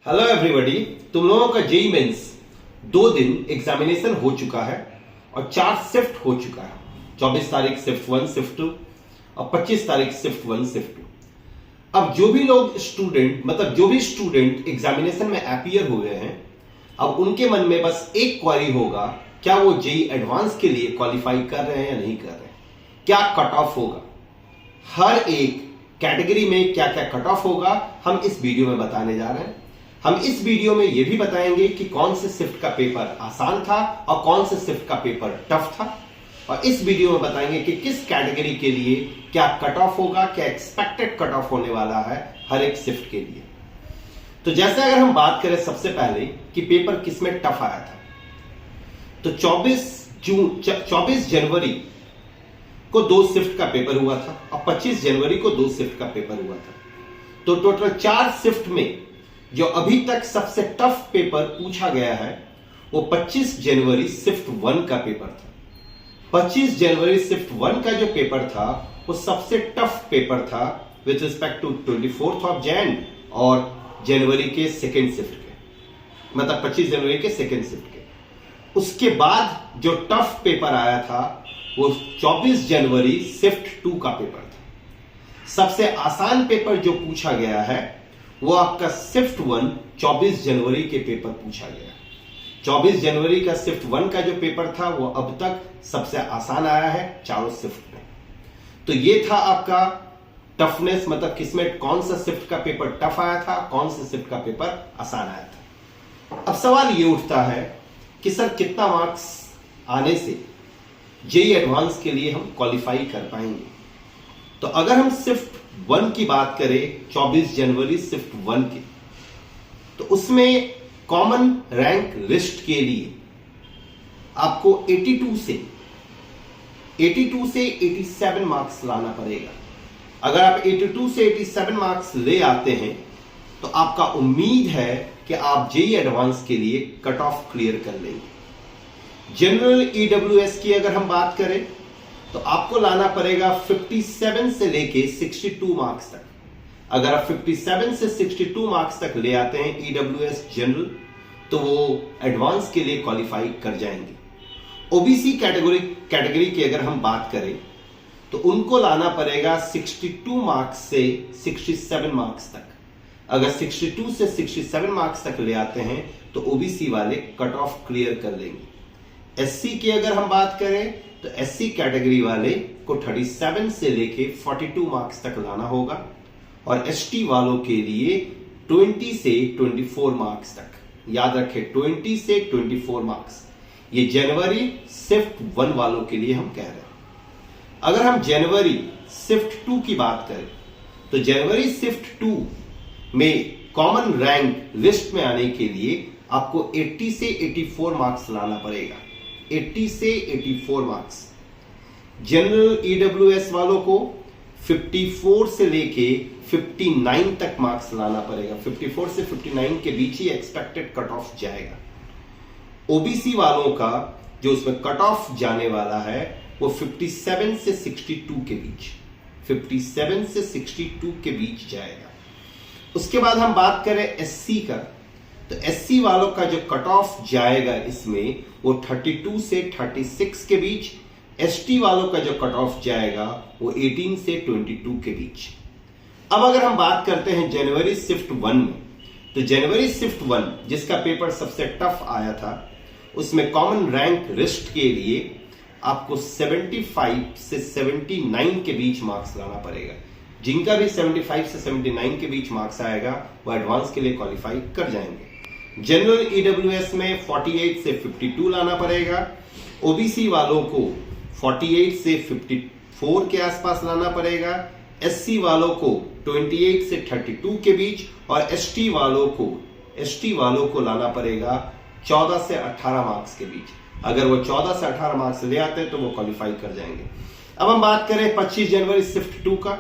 Hello everybody, तुम लोगों का जेई मेंस 2 दिन एग्जामिनेशन हो चुका है और 4 शिफ्ट हो चुका है। 24 तारीख शिफ्ट 1 शिफ्ट 2 और 25 तारीख शिफ्ट 1 शिफ्ट 2। अब जो भी लोग स्टूडेंट एग्जामिनेशन में अपीयर हुए हैं, अब उनके मन में बस एक क्वेरी होगा, क्या वो जेई एडवांस के लिए क्वालिफाई कर रहे हैं या नहीं कर रहे हैं, क्या कट ऑफ होगा, हर एक कैटेगरी में क्या क्या कट ऑफ होगा, हम इस वीडियो में बताने जा रहे हैं। हम इस वीडियो में यह भी बताएंगे कि कौन से शिफ्ट का पेपर आसान था और कौन से शिफ्ट का पेपर टफ था, और इस वीडियो में बताएंगे कि किस कैटेगरी के लिए क्या कट ऑफ होगा, क्या एक्सपेक्टेड कट ऑफ होने वाला है हर एक शिफ्ट के लिए। तो जैसे अगर हम बात करें सबसे पहले कि पेपर किसमें टफ आया था, तो 24 जनवरी को 2 शिफ्ट का पेपर हुआ था और 25 जनवरी को 2 शिफ्ट का पेपर हुआ था। तो टोटल 4 शिफ्ट में जो अभी तक सबसे टफ पेपर पूछा गया है वो 25 जनवरी शिफ्ट 1 का पेपर था। 25 जनवरी शिफ्ट 1 का जो पेपर था वो सबसे टफ पेपर था with respect to 24 of Jan और जनवरी के सेकेंड शिफ्ट के, मतलब 25 जनवरी के सेकेंड शिफ्ट के। उसके बाद जो टफ पेपर आया था वो 24 जनवरी शिफ्ट 2 का पेपर था। सबसे आसान पेपर जो पूछा गया है वो आपका शिफ्ट 1 24 जनवरी के पेपर पूछा गया। 24 जनवरी का शिफ्ट 1 का जो पेपर था वो अब तक सबसे आसान आया है चारों शिफ्ट में। तो ये था आपका टफनेस, मतलब किसमें कौन सा शिफ्ट का पेपर टफ आया था, कौन सा शिफ्ट का पेपर आसान आया था। अब सवाल ये उठता है कि सर कितना मार्क्स आने से जेई एडवांस के लिए हम क्वालिफाई कर पाएंगे। तो अगर हम शिफ्ट 1 की बात करें, 24 जनवरी शिफ्ट 1 की, तो उसमें कॉमन रैंक लिस्ट के लिए आपको 82 से 87 मार्क्स लाना पड़ेगा। अगर आप 82 से 87 मार्क्स ले आते हैं तो आपका उम्मीद है कि आप जेई एडवांस के लिए कट ऑफ क्लियर कर लेंगे। जनरल ईडब्ल्यूएस की अगर हम बात करें तो आपको लाना पड़ेगा 57 से लेके 62 मार्क्स तक। अगर आप 57 से 62 मार्क्स तक ले आते हैं ईडब्ल्यूएस जनरल, तो वो एडवांस के लिए क्वालिफाई कर जाएंगे। ओबीसी कैटेगरी की अगर हम बात करें तो उनको लाना पड़ेगा 62 मार्क्स से 67 मार्क्स तक। अगर 62 से 67 मार्क्स तक ले आते हैं तो ओबीसी वाले कट ऑफ क्लियर कर लेंगे। एससी की अगर हम बात करें तो एससी कैटेगरी वाले को 37 से लेके 42 मार्क्स तक लाना होगा, और एसटी वालों के लिए 20 से 24 मार्क्स तक। याद रखें, 20 से 24 मार्क्स। ये जनवरी शिफ्ट 1 वालों के लिए हम कह रहे हैं। अगर हम जनवरी शिफ्ट 2 की बात करें तो जनवरी शिफ्ट 2 में कॉमन रैंक लिस्ट में आने के लिए आपको 80 से 84 मार्क्स लाना पड़ेगा। 80 से 84 मार्क्स। जनरल ईडब्ल्यूएस वालों को 54 से लेके 59 तक मार्क्स लाना पड़ेगा। 54 से 59 के बीच ही एक्सपेक्टेड कट ऑफ जाएगा। ओबीसी वालों का जो उसमें कट ऑफ जाने वाला है वो 57 से 62 के बीच, 57 से 62 के बीच जाएगा। उसके बाद हम बात करें एससी का, तो एससी वालों का जो कट ऑफ जाएगा इसमें वो 32 से 36 के बीच। एसटी वालों का जो कट ऑफ जाएगा वो 18 से 22 के बीच। अब अगर हम बात करते हैं जनवरी शिफ्ट 1 में, तो जनवरी शिफ्ट 1 जिसका पेपर सबसे टफ आया था, उसमें कॉमन रैंक लिस्ट के लिए आपको 75 से 79 के बीच मार्क्स लाना पड़ेगा। जिनका भी 75 से 79 के बीच मार्क्स आएगा वो एडवांस के लिए क्वालिफाई कर जाएंगे। जनरल ईडब्ल्यूएस में 48 से 52 लाना पड़ेगा। ओबीसी वालों को 48 से 54 के आसपास लाना पड़ेगा। एससी वालों को 28 से 32 के बीच, और एसटी वालों को लाना पड़ेगा 14 से 18 मार्क्स के बीच। अगर वो 14 से 18 मार्क्स ले आते हैं तो वो क्वालिफाई कर जाएंगे। अब हम बात करें 25 जनवरी शिफ्ट 2 का,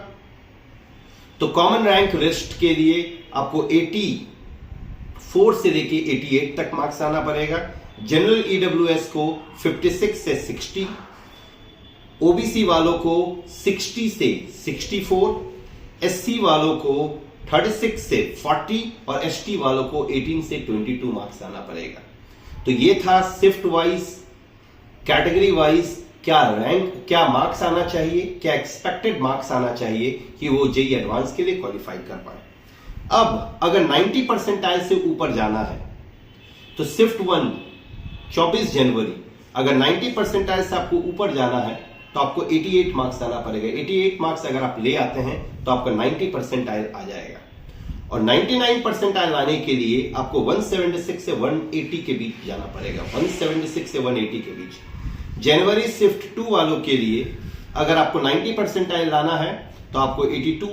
तो कॉमन रैंक लिस्ट के लिए आपको 84 से लेके 88 तक मार्क्स आना पड़ेगा। जनरल ईडब्ल्यूएस को 56 से 60, ओबीसी वालों को 60 से 64, एससी वालों को 36 से 40 और एसटी वालों को 18 से 22 मार्क्स लाना पड़ेगा। तो ये था शिफ्ट वाइज, कैटेगरी वाइज क्या रैंक, क्या मार्क्स आना चाहिए, क्या एक्सपेक्टेड मार्क्स आना चाहिए कि वो जेईई एडवांस के लिए क्वालिफाई कर पाए। अब अगर 90 परसेंटाइल से ऊपर जाना है तो शिफ्ट 1 24 जनवरी, अगर 90 परसेंटाइल से आपको ऊपर जाना है तो आपको 88 मार्क्स लाना पड़ेगा। 88 मार्क्स अगर आप ले आते हैं तो आपका 90 परसेंटाइल आ जाएगा। और 99 परसेंटाइल लाने के लिए आपको 176 से 180 के बीच जाना पड़ेगा। 176 से 180 के बीच। जनवरी शिफ्ट 2 वालों के लिए अगर आपको 90 परसेंटाइल लाना है तो आपको 82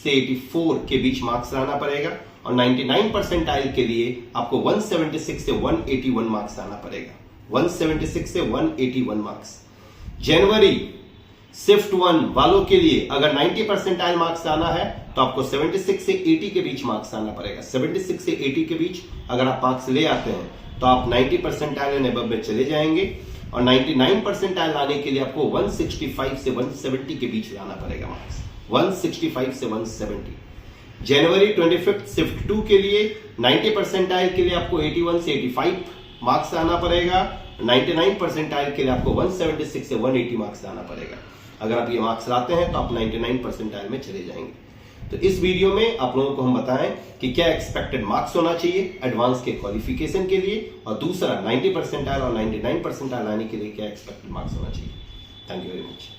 से 84 के बीच मार्क्स लाना पड़ेगा। और 99 परसेंटाइल के लिए आपको 176 से 181 मार्क्स लाना पड़ेगा। 176 से 181 मार्क्स। जनवरी शिफ्ट 1 वालों के लिए अगर 90 परसेंटाइल मार्क्स लाना है तो आपको 76 से 80 के बीच मार्क्स लाना पड़ेगा। 76 से 80 के बीच अगर आप मार्क्स ले आते हैं तो आप 90 परसेंटाइल एंड अबव में चले जाएंगे। और 99 परसेंटाइल लाने के लिए आपको 165 से 170 के बीच लाना पड़ेगा मार्क्स। 165 से 170। जनवरी 25 शिफ्ट 2 के लिए 90 परसेंटाइल के लिए आपको 81 से 85 मार्क्स लाना पड़ेगा। 99 परसेंटाइल के लिए आपको 176 से 180 मार्क्स लाना पड़ेगा। अगर आप ये मार्क्स लाते हैं तो आप 99 परसेंटाइल में चले जाएंगे। तो इस वीडियो में आप लोगों को हम बताएं कि क्या एक्सपेक्टेड मार्क्स होना चाहिए एडवांस के क्वालिफिकेशन के लिए, और दूसरा 90 परसेंटाइल और 99 परसेंटाइल आने के लिए क्या एक्सपेक्टेड मार्क्स होना चाहिए। Thank you very much.